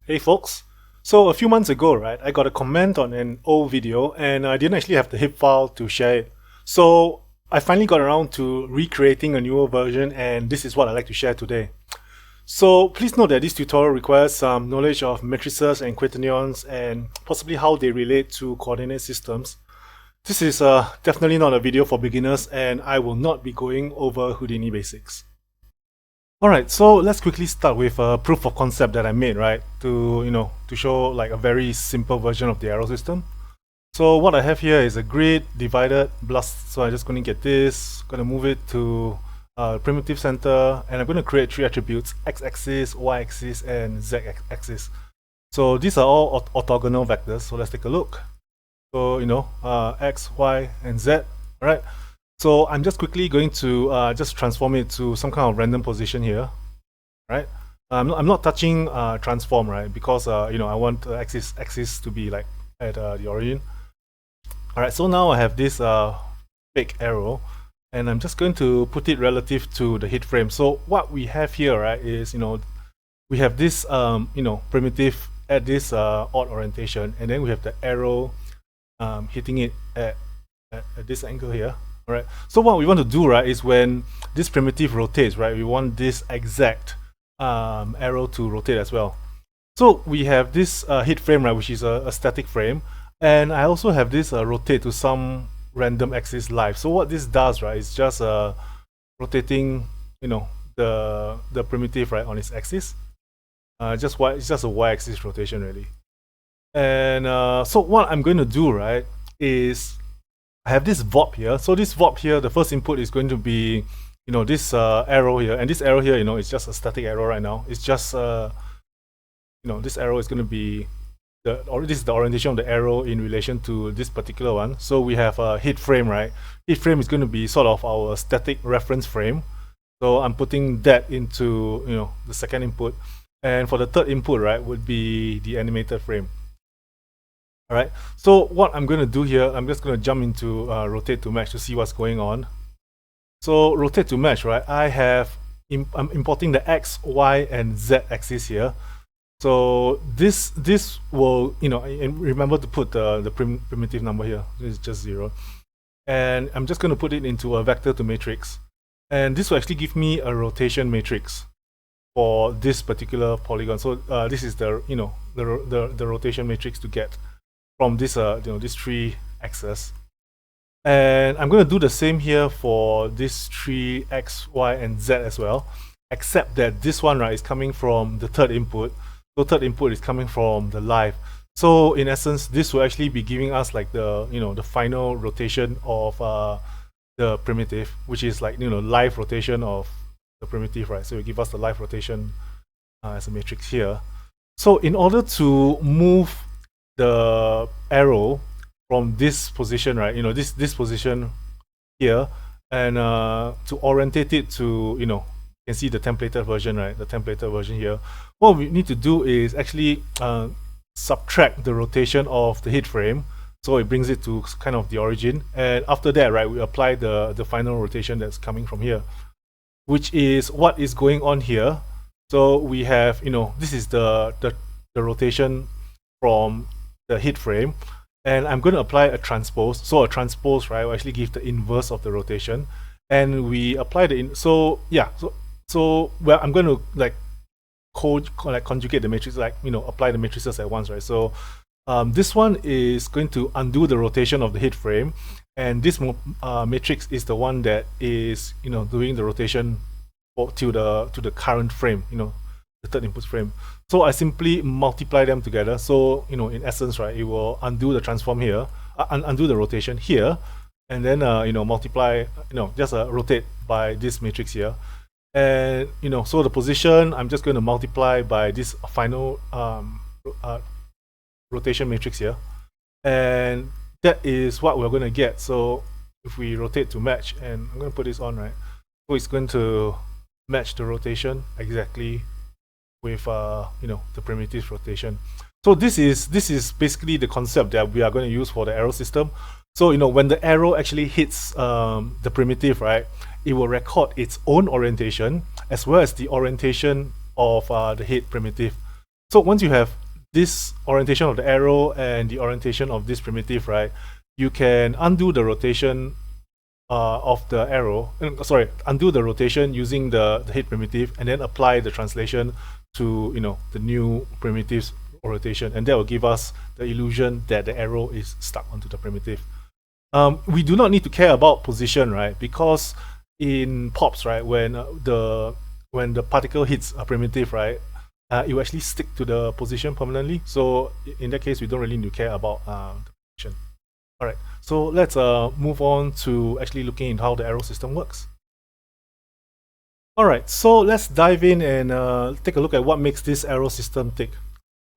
Hey folks, so a few months ago, right, I got a comment on an old video and I didn't actually have the hip file to share it. So I finally got around to recreating a newer version and this is what I'd like to share today. So please note that this tutorial requires some knowledge of matrices and quaternions and possibly how they relate to coordinate systems. This is definitely not a video for beginners and I will not be going over Houdini basics. Alright, so let's quickly start with a proof of concept that I made, right? To show like a very simple version of the arrow system. So what I have here is a grid divided blast. So I'm just going to get this, going to move it to primitive center, and I'm going to create three attributes: x-axis, y-axis, and z-axis. So these are all orthogonal vectors. So let's take a look. So x, y, and z. All right. So I'm just quickly going to just transform it to some kind of random position here, right? I'm not touching transform, right? Because I want the axis to be like at the origin. All right. So now I have this fake arrow, and I'm just going to put it relative to the hit frame. So what we have here, right, is we have this primitive at this odd orientation, and then we have the arrow hitting it at this angle here. Right. So what we want to do, right, is when this primitive rotates, right, we want this exact arrow to rotate as well. So we have this hit frame, right, which is a static frame, and I also have this rotate to some random axis live. So what this does, right, is just rotating, the primitive, right, on its axis. It's just a y-axis rotation, really. And so what I'm going to do, right, is I have this VOP here. So this VOP here, the first input is going to be, this arrow here, and this arrow here, is just a static arrow right now. It's just, this arrow is going to be this is the orientation of the arrow in relation to this particular one. So we have a hit frame, right? Hit frame is going to be sort of our static reference frame. So I'm putting that into, the second input, and for the third input, right, would be the animated frame. Alright, so what I'm going to do here, I'm just going to jump into rotate to match to see what's going on. So rotate to match, right, I'm importing the x, y, and z axis here. So this will, and remember to put the primitive number here, it's just 0. And I'm just going to put it into a vector to matrix. And this will actually give me a rotation matrix for this particular polygon. So this is the, the rotation matrix to get from this this three axes, and I'm going to do the same here for this three x, y, and z as well, except that this one, right, is coming from the third input. So third input is coming from the live. So in essence, this will actually be giving us like the the final rotation of the primitive, which is like live rotation of the primitive, right? So it will give us the live rotation as a matrix here. So in order to move the arrow from this position, right, this position here, and to orientate it to, you can see the templated version, right, the templated version here. What we need to do is actually subtract the rotation of the hit frame, so it brings it to kind of the origin, and after that, right, we apply the final rotation that's coming from here, which is what is going on here. So we have, this is the rotation from the hit frame, and I'm going to apply a transpose. So a transpose, right, will actually give the inverse of the rotation, and we apply the so well, I'm going to like conjugate the matrix, like apply the matrices at once, right? So this one is going to undo the rotation of the hit frame, and this matrix is the one that is doing the rotation to the current frame, the third input frame. So I simply multiply them together. So in essence, right, it will undo the transform here, undo the rotation here, and then multiply, just rotate by this matrix here, and so the position I'm just going to multiply by this final rotation matrix here, and that is what we're going to get. So if we rotate to match, and I'm going to put this on, right, so it's going to match the rotation exactly with the primitive rotation. So this is basically the concept that we are going to use for the arrow system. So when the arrow actually hits the primitive, right, it will record its own orientation as well as the orientation of the hit primitive. So once you have this orientation of the arrow and the orientation of this primitive, right, you can undo the rotation of the arrow, undo the rotation using the hit primitive, and then apply the translation to the new primitive's rotation, and that will give us the illusion that the arrow is stuck onto the primitive. We do not need to care about position, right? Because in pops, right, when the particle hits a primitive, right, it will actually stick to the position permanently. So in that case, we don't really need to care about the position. All right, so let's move on to actually looking at how the arrow system works. All right, so let's dive in and take a look at what makes this arrow system tick.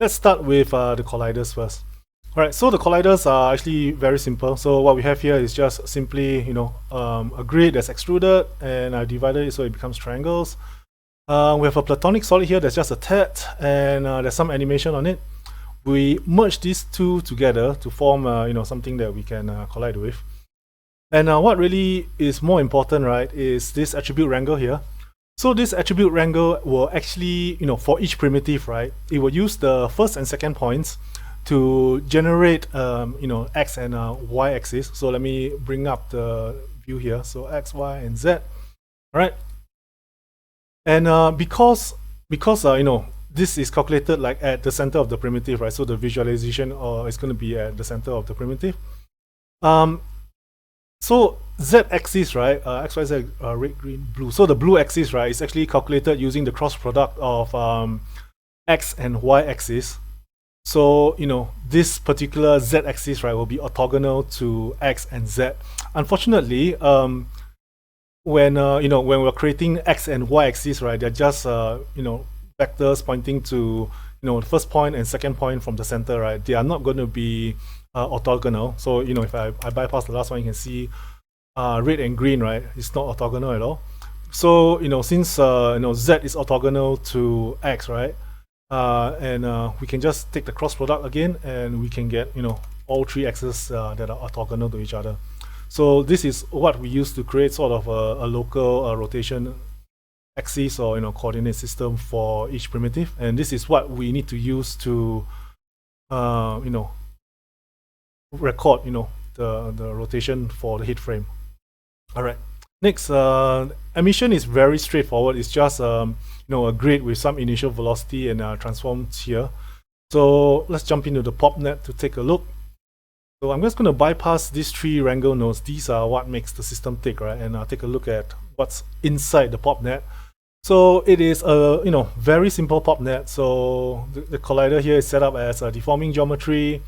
Let's start with the colliders first. All right, so the colliders are actually very simple. So what we have here is just simply, a grid that's extruded, and I divided it so it becomes triangles. We have a platonic solid here that's just a tet, and there's some animation on it. We merge these two together to form, something that we can collide with. And what really is more important, right, is this attribute wrangle here. So this attribute wrangle will actually, for each primitive, right, it will use the first and second points to generate, x and y axis. So let me bring up the view here. So x, y, and z. All right. And because this is calculated like at the center of the primitive, right? So the visualization is going to be at the center of the primitive. So z-axis, right? X, Y, Z, red, green, blue. So the blue axis, right, is actually calculated using the cross product of x and y axis. So this particular z-axis, right, will be orthogonal to x and z. Unfortunately, when we're creating x and y axis, right, they're just vectors pointing to the first point and second point from the center, right? They are not going to be orthogonal. So if I bypass the last one, you can see red and green, right? It's not orthogonal at all. So since z is orthogonal to x, right? And we can just take the cross product again, and we can get all three axes that are orthogonal to each other. So this is what we use to create sort of a local rotation axis or coordinate system for each primitive, and this is what we need to use to record the rotation for the hit frame. All right. Next, emission is very straightforward. It's just a grid with some initial velocity and transforms here. So let's jump into the pop net to take a look. So I'm just going to bypass these three wrangle nodes. These are what makes the system tick, right? And I'll take a look at what's inside the pop net. So it is a very simple pop net. So the collider here is set up as a deforming geometry.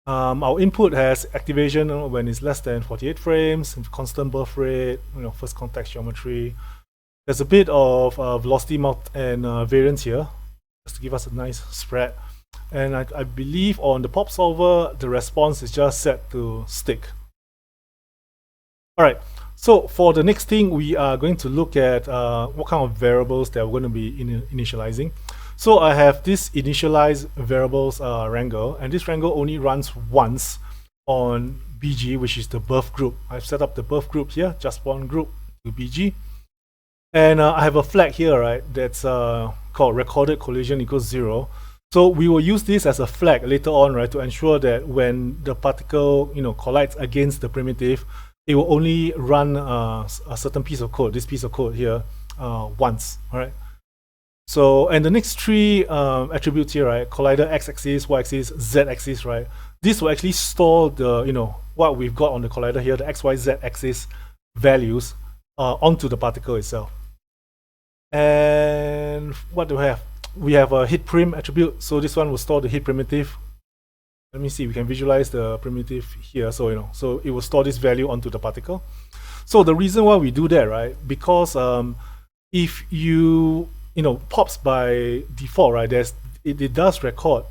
Our input has activation when it's less than 48 frames, constant birth rate, first contact geometry. There's a bit of velocity and variance here, just to give us a nice spread. And I believe on the pop solver, the response is just set to stick. All right, so for the next thing, we are going to look at what kind of variables that we're going to be initializing. So I have this initialize variables wrangle, and this wrangle only runs once on BG, which is the birth group. I've set up the birth group here, just one group to BG. And I have a flag here, right, that's called recorded collision equals 0. So we will use this as a flag later on, right, to ensure that when the particle collides against the primitive, it will only run a certain piece of code, this piece of code here, once. All right. So, and the next three attributes here, right, collider x-axis, y-axis, z-axis, right, this will actually store the what we've got on the collider here, the x, y, z axis values onto the particle itself. And what do we have? We have a hit prim attribute, so this one will store the hit primitive. Let me see, we can visualize the primitive here. So so it will store this value onto the particle. So the reason why we do that, right, because if you pops by default, right, it does record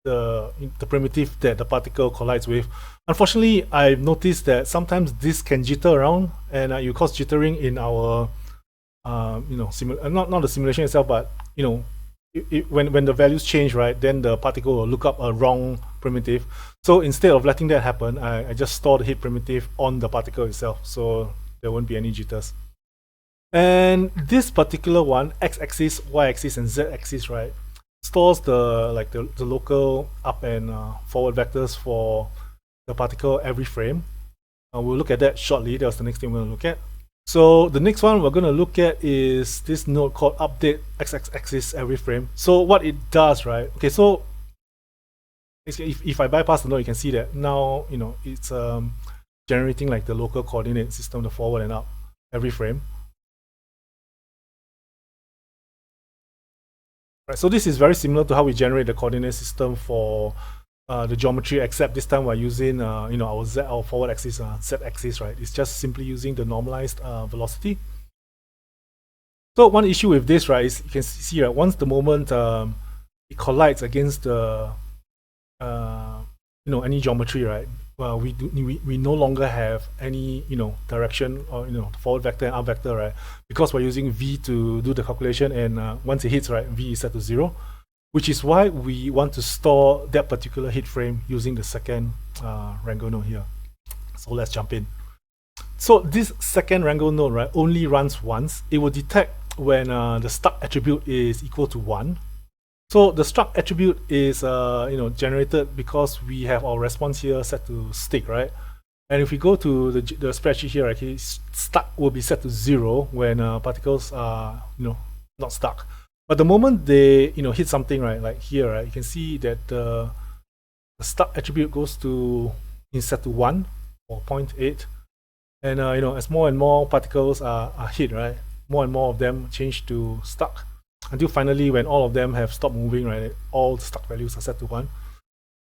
the primitive that the particle collides with. Unfortunately, I've noticed that sometimes this can jitter around, and it cause jittering in our not the simulation itself, but when the values change, right, then the particle will look up a wrong primitive. So instead of letting that happen, I just store the hit primitive on the particle itself, so there won't be any jitters. And this particular one, x-axis, y-axis, and z-axis, right, stores the the local up and forward vectors for the particle every frame. We'll look at that shortly. That's the next thing we're going to look at. So the next one we're going to look at is this node called update x-axis every frame. So what it does, right? Okay, so if I bypass the node, you can see that now it's generating like the local coordinate system, the forward and up every frame. Right, so this is very similar to how we generate the coordinate system for the geometry, except this time we're using our forward axis, z axis, right? It's just simply using the normalized velocity. So one issue with this, right, is you can see, right, once the moment it collides against the any geometry, right? Well, we no longer have any direction or forward vector and up vector, right? Because we're using v to do the calculation, and once it hits, right, v is set to 0, which is why we want to store that particular hit frame using the second wrangle node here. So let's jump in. So this second wrangle node, right, only runs once. It will detect when the stuck attribute is equal to 1. So the struct attribute is generated because we have our response here set to stick, right? And if we go to the spreadsheet here, okay, stuck will be set to 0 when particles are not stuck. But the moment they hit something, right, like here, right, you can see that the stuck attribute goes to set to 1 or 0.8, and as more and more particles are hit, right, more and more of them change to stuck, until finally when all of them have stopped moving, right, all the stuck values are set to 1.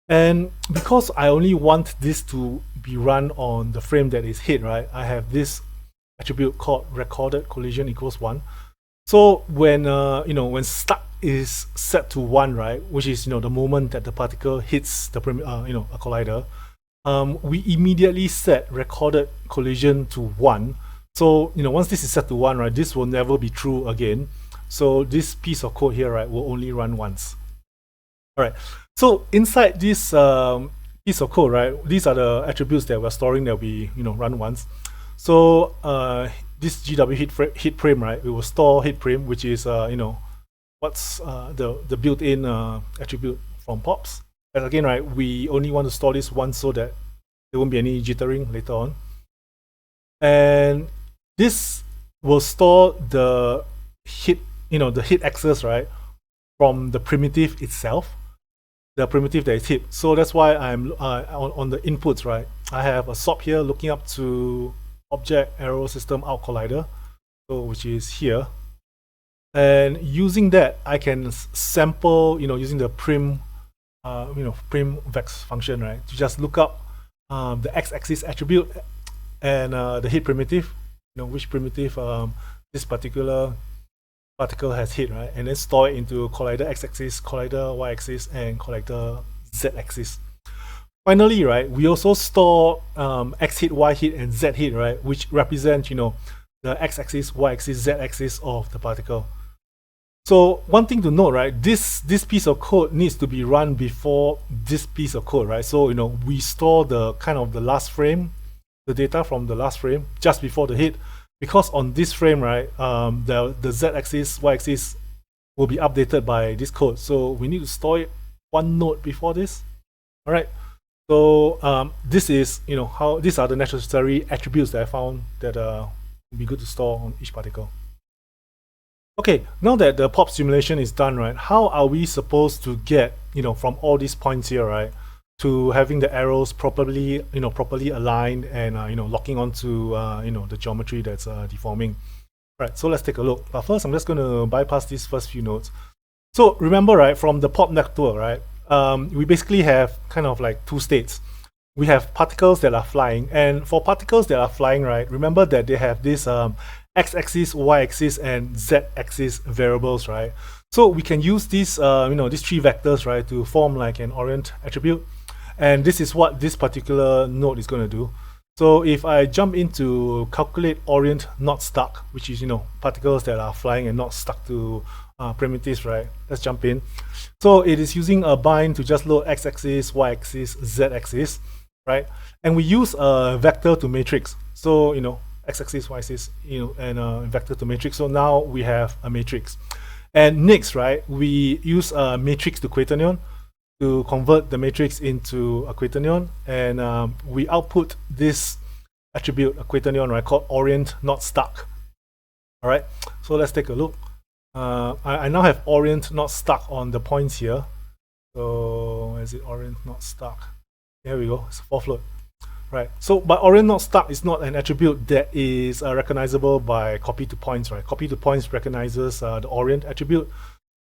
And because I only want this to be run on the frame that is hit, right, I have this attribute called recorded collision equals 1. So when when stuck is set to 1, right, which is the moment that the particle hits the a collider, we immediately set recorded collision to 1. So once this is set to 1, right, this will never be true again. So this piece of code here, right, will only run once. All right. So inside this piece of code, right, these are the attributes that we're storing that we run once. So this GW hit frame, right, we will store hit frame, which is what's the built-in attribute from pops. And again, right, we only want to store this once so that there won't be any jittering later on. And this will store the hit the hit axis, right, from the primitive itself, the primitive that is hit. So that's why I'm on the inputs, right, I have a SOP here looking up to object arrow system out collider, so which is here, and using that I can sample using the prim prim vex function, right, to just look up the x-axis attribute and the hit primitive, which primitive this particular particle has hit, right, and then store it into collider x-axis, collider y-axis, and collider z-axis. Finally, right, we also store x hit, y hit, and z hit, right, which represent the x-axis, y-axis, z-axis of the particle. So one thing to note, right, this piece of code needs to be run before this piece of code, right? So we store the the last frame, the data from the last frame just before the hit, because on this frame, right, the z-axis, y-axis will be updated by this code. So we need to store it one node before this. All right. So this is how these are the necessary attributes that I found that would be good to store on each particle. Okay, now that the pop simulation is done, right, how are we supposed to get from all these points here, right, to having the arrows properly properly aligned and locking onto the geometry that's deforming? Right, so let's take a look. But first, I'm just going to bypass these first few nodes. So remember, right, from the pop network, right, we basically have like two states. We have particles that are flying, and for particles that are flying, right, remember that they have this x-axis, y-axis, and z-axis variables, right? So we can use these these three vectors, right, to form like an Orient attribute, and this is what this particular node is going to do. So if I jump into calculate Orient Not Stuck, which is particles that are flying and not stuck to primitives, right? Let's jump in. So it is using a bind to just load x-axis, y-axis, z-axis, right? And we use a vector to matrix. So x-axis, y-axis, and vector to matrix. So now we have a matrix. And next, right, we use a matrix to quaternion to convert the matrix into a quaternion, and we output this attribute, a quaternion, right, called Orient Not Stuck. All right, so let's take a look. I now have Orient Not Stuck on the points here. So where is it? Orient Not Stuck. There we go. It's a 4th float. Right. So, but Orient Not Stuck is not an attribute that is recognizable by copy to points, right? Copy to points recognizes the Orient attribute,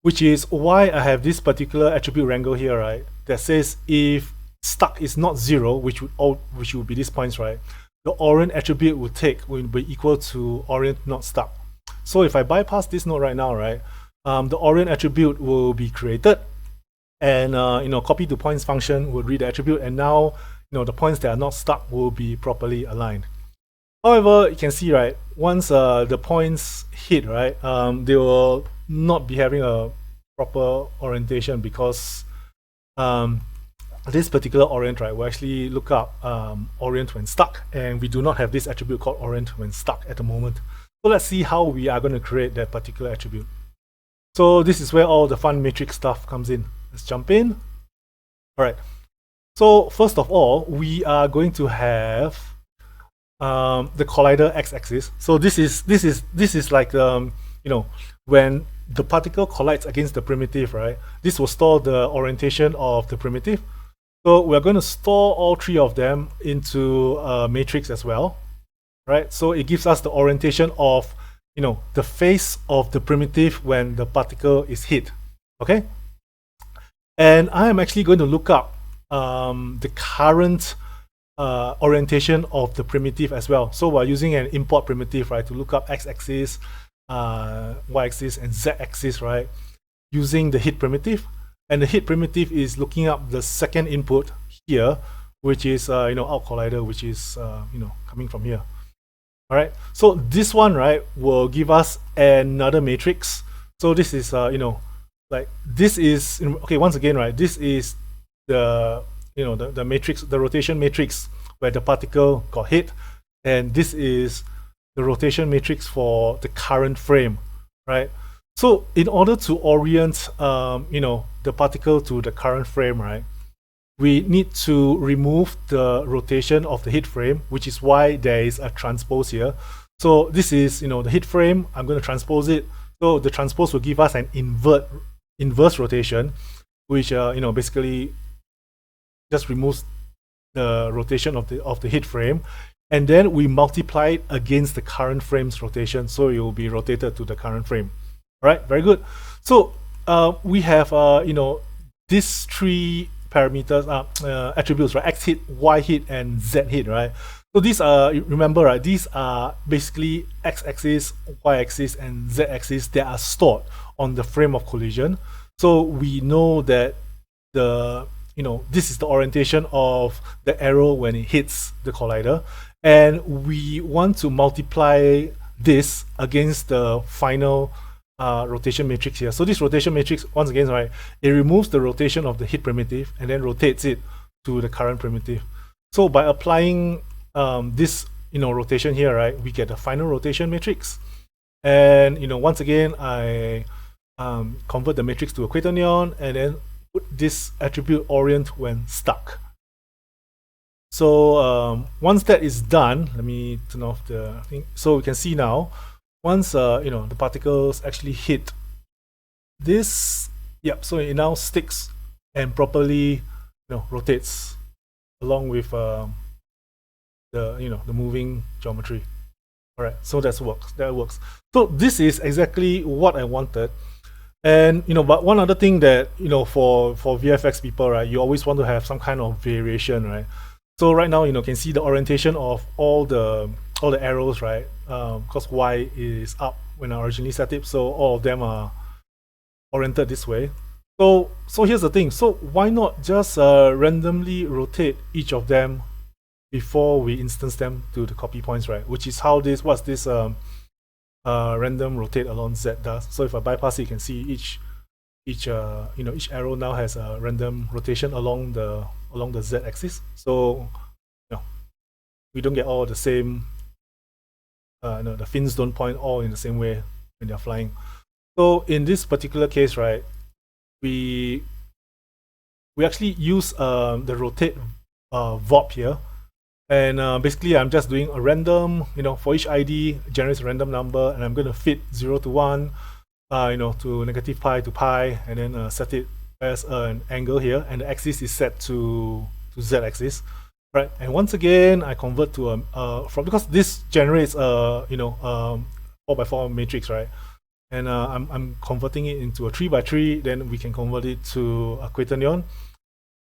which is why I have this particular attribute wrangle here, right? That says if stuck is not 0, which would be these points, right? The Orient attribute will be equal to Orient Not Stuck. So if I bypass this node right now, right, the Orient attribute will be created, and copy to points function will read the attribute, and now the points that are not stuck will be properly aligned. However, you can see, right, once the points hit, right, they will not be having a proper orientation, because this particular orient, right, will actually look up orient when stuck, and we do not have this attribute called orient when stuck at the moment. So let's see how we are going to create that particular attribute. So this is where all the fun matrix stuff comes in. Let's jump in. All right. So first of all, we are going to have the collider x-axis. So this is like when the particle collides against the primitive, right? This will store the orientation of the primitive. So we're going to store all 3 of them into a matrix as well, right? So it gives us the orientation of the face of the primitive when the particle is hit. Okay, and I am actually going to look up the current orientation of the primitive as well. So we're using an import primitive, right, to look up x-axis, y-axis, and z-axis, right, using the hit primitive. And the hit primitive is looking up the second input here, which is out collider, which is coming from here. All right. So this one, right, will give us another matrix. So this is like this is okay. Once again, right, this is the the matrix, the rotation matrix where the particle got hit, and this is the rotation matrix for the current frame, right? So in order to orient the particle to the current frame, right, we need to remove the rotation of the hit frame, which is why there is a transpose here. So this is the hit frame. I'm going to transpose it. So the transpose will give us an inverse rotation, which basically just removes the rotation of the hit frame, and then we multiply it against the current frame's rotation, so it will be rotated to the current frame. All right, very good. So we have these 3 parameters, attributes, right? X hit, Y hit, and Z hit, right? So these are, remember, right, these are basically x-axis, y-axis, and z-axis that are stored on the frame of collision. So we know that this is the orientation of the arrow when it hits the collider, and we want to multiply this against the final rotation matrix here. So this rotation matrix, once again, right, it removes the rotation of the hit primitive and then rotates it to the current primitive. So by applying this rotation here, right, we get the final rotation matrix. And once again, I convert the matrix to a quaternion and then put this attribute orient when stuck. So once that is done, let me turn off the thing. So we can see now, once the particles actually hit this, yep, so it now sticks and properly rotates along with the moving geometry. All right, so that works. So this is exactly what I wanted. And but one other thing that for VFX people, right, you always want to have some kind of variation, right? So right now, you can see the orientation of all the arrows, right? Because Y is up when I originally set it, so all of them are oriented this way. So here's the thing. So why not just randomly rotate each of them before we instance them to the copy points, right? Which is how what's this random rotate along Z does. So if I bypass it, you can see each arrow now has a random rotation along the Z axis. So we don't get all the same. The fins don't point all in the same way when they're flying. So in this particular case, right, we actually use the rotate VOP here, and basically I'm just doing a random, for each ID generates a random number, and I'm going to fit 0 to 1, to negative pi to pi, and then set it as an angle here, and the axis is set to z-axis, right? And once again, I convert to because this generates a 4x4 matrix, right? And I'm converting it into a 3x3. Then we can convert it to a quaternion.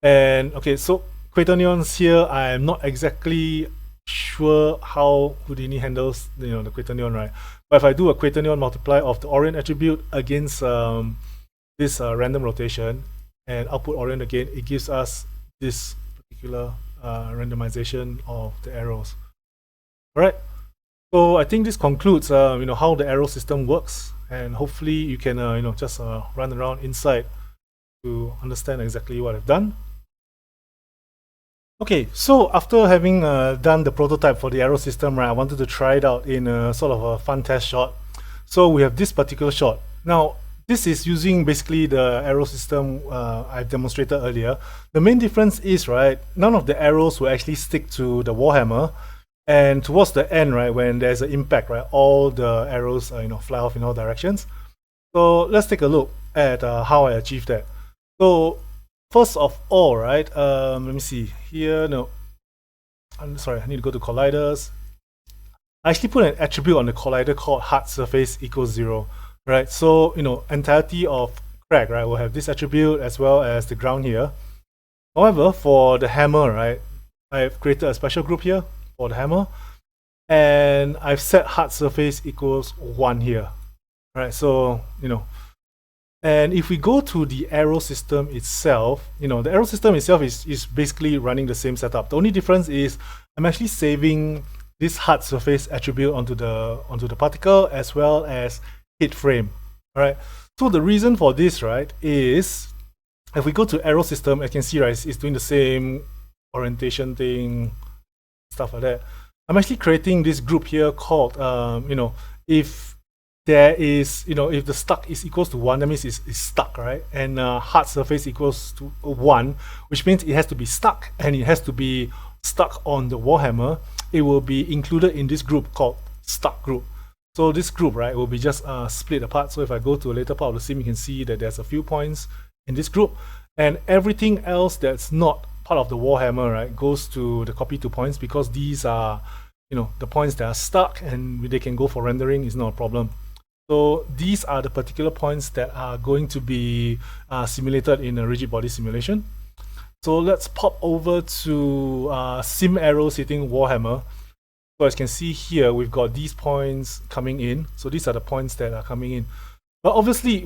And okay, so quaternions here, I'm not exactly sure how Houdini handles the quaternion, right? But if I do a quaternion multiply of the Orient attribute against this random rotation and output Orient again, it gives us this particular randomization of the arrows. All right. So I think this concludes how the arrow system works, and hopefully you can just run around inside to understand exactly what I've done. Okay, so after having done the prototype for the arrow system, right, I wanted to try it out in a sort of a fun test shot. So we have this particular shot. Now, this is using basically the arrow system I've demonstrated earlier. The main difference is, right, none of the arrows will actually stick to the warhammer. And towards the end, right, when there's an impact, right, all the arrows fly off in all directions. So let's take a look at how I achieved that. So first of all, right, let me see here. No, I'm sorry, I need to go to colliders. I actually put an attribute on the collider called hard surface equals 0, right? So entirety of crack, right, will have this attribute as well as the ground here. However, for the hammer, right, I've created a special group here for the hammer, and I've set hard surface equals 1 here. Right, so and if we go to the arrow system itself, the arrow system itself is basically running the same setup. The only difference is I'm actually saving this hard surface attribute onto the particle as well as hit frame. All right, so the reason for this, right, is if we go to arrow system, I can see, right, it's doing the same orientation thing, stuff like that. I'm actually creating this group here called if there is if the stuck is equals to 1, that means it's stuck, right? And hard surface equals to 1, which means it has to be stuck and it has to be stuck on the warhammer. It will be included in this group called stuck group. So this group, right, will be just split apart. So if I go to a later part of the sim, you can see that there's a few points in this group, and everything else that's not part of the warhammer, right, goes to the copy to points, because these are the points that are stuck and they can go for rendering. Is not a problem. So these are the particular points that are going to be simulated in a rigid body simulation. So let's pop over to sim arrows hitting warhammer. So as you can see here, we've got these points coming in. So these are the points that are coming in. But obviously,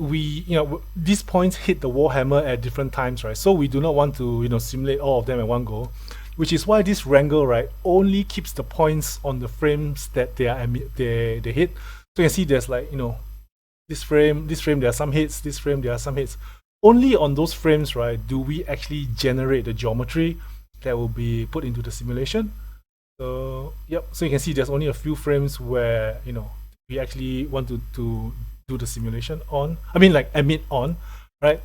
these points hit the warhammer at different times, right? So we do not want to simulate all of them at one go, which is why this wrangle, right, only keeps the points on the frames that they hit. So you can see there's like this frame there are some hits, this frame there are some hits. Only on those frames, right, do we actually generate the geometry that will be put into the simulation. So yep, so you can see there's only a few frames where we actually want to do the simulation on, emit on, right?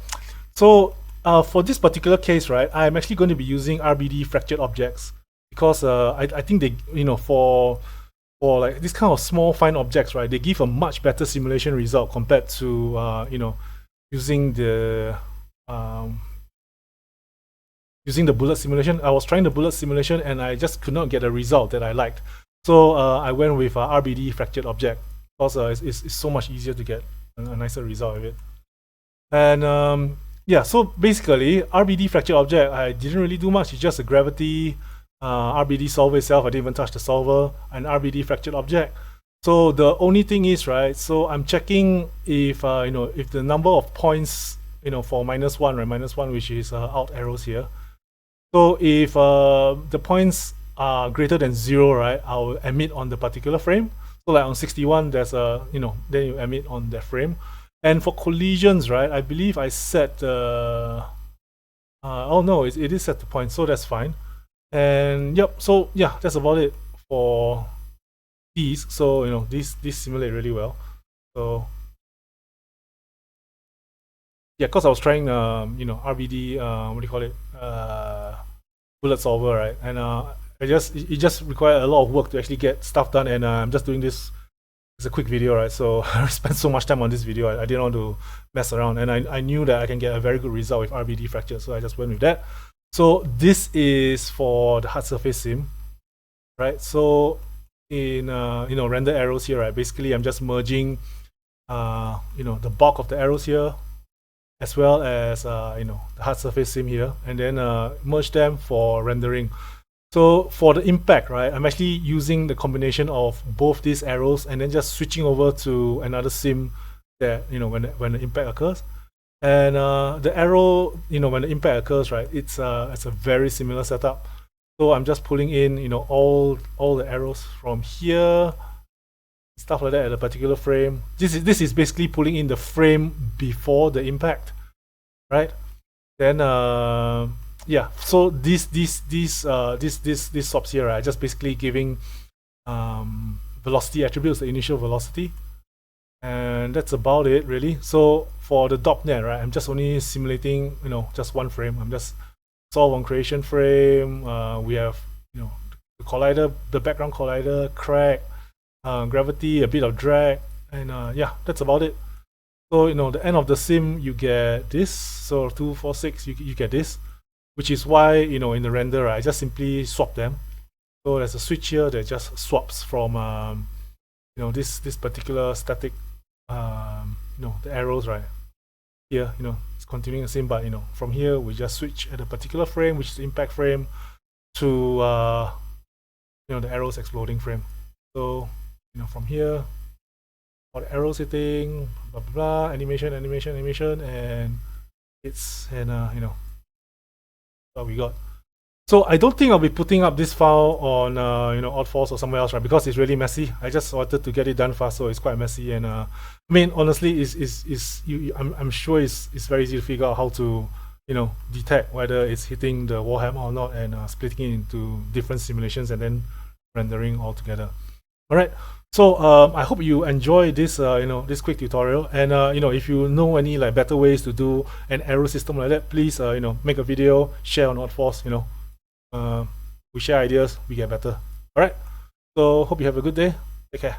So for this particular case, right, I'm actually going to be using RBD fractured objects, because I think they for like this kind of small fine objects, right, they give a much better simulation result compared to using the bullet simulation. I was trying the bullet simulation and I just could not get a result that I liked. So I went with RBD fractured object, because it's so much easier to get a nicer result of it. And yeah, so basically RBD fractured object, I didn't really do much. It's just a gravity RBD solver itself. I didn't even touch the solver. An RBD fractured object. So the only thing is, right, so I'm checking if if the number of points for -1, right, -1, which is out arrows here. So if the points are greater than 0, right, I'll emit on the particular frame. So like on 61, there's a then you emit on that frame. And for collisions, right, I believe I set oh no, it is set to point, so that's fine. And yep, so yeah, that's about it for these. So these simulate really well. So yeah, because I was trying RBD, what do you call it, bullet solver, right? And it just required a lot of work to actually get stuff done, and I'm just doing this. It's a quick video, right? So I spent so much time on this video. I didn't want to mess around, and I knew that I can get a very good result with RBD fracture, so I just went with that. So this is for the hard surface sim, right? So in render arrows here, right? Basically, I'm just merging the bulk of the arrows here, as well as the hard surface sim here, and then merge them for rendering. So for the impact, right, I'm actually using the combination of both these arrows and then just switching over to another sim that when the impact occurs. And the arrow, when the impact occurs, right, it's a very similar setup. So I'm just pulling in all the arrows from here, stuff like that at a particular frame. This is basically pulling in the frame before the impact, right? Then yeah, so these swaps here, right, just basically giving velocity attributes, the initial velocity, and that's about it really. So for the DOPNet, right, I'm just only simulating just one frame. I'm just solve on creation frame. We have the collider, the background collider, crack, gravity, a bit of drag, and yeah, that's about it. So the end of the sim you get this. So 2, 4, 6, you get this, which is why in the render, right, I just simply swap them. So there's a switch here that just swaps from this particular static the arrows, right, here it's continuing the same, but from here we just switch at a particular frame, which is the impact frame, to the arrows exploding frame. So from here, all the arrows hitting, blah blah blah, animation, and what we got. So I don't think I'll be putting up this file on Oddforce or somewhere else, right? Because it's really messy. I just wanted to get it done fast, so it's quite messy. And I mean, honestly, I'm sure it's very easy to figure out how to detect whether it's hitting the wallhammer or not, and splitting it into different simulations and then rendering all together. All right. So I hope you enjoy this this quick tutorial, and if you know any better ways to do an arrow system like that, please make a video, share on Oddforce. We share ideas, we get better. All right. So hope you have a good day. Take care.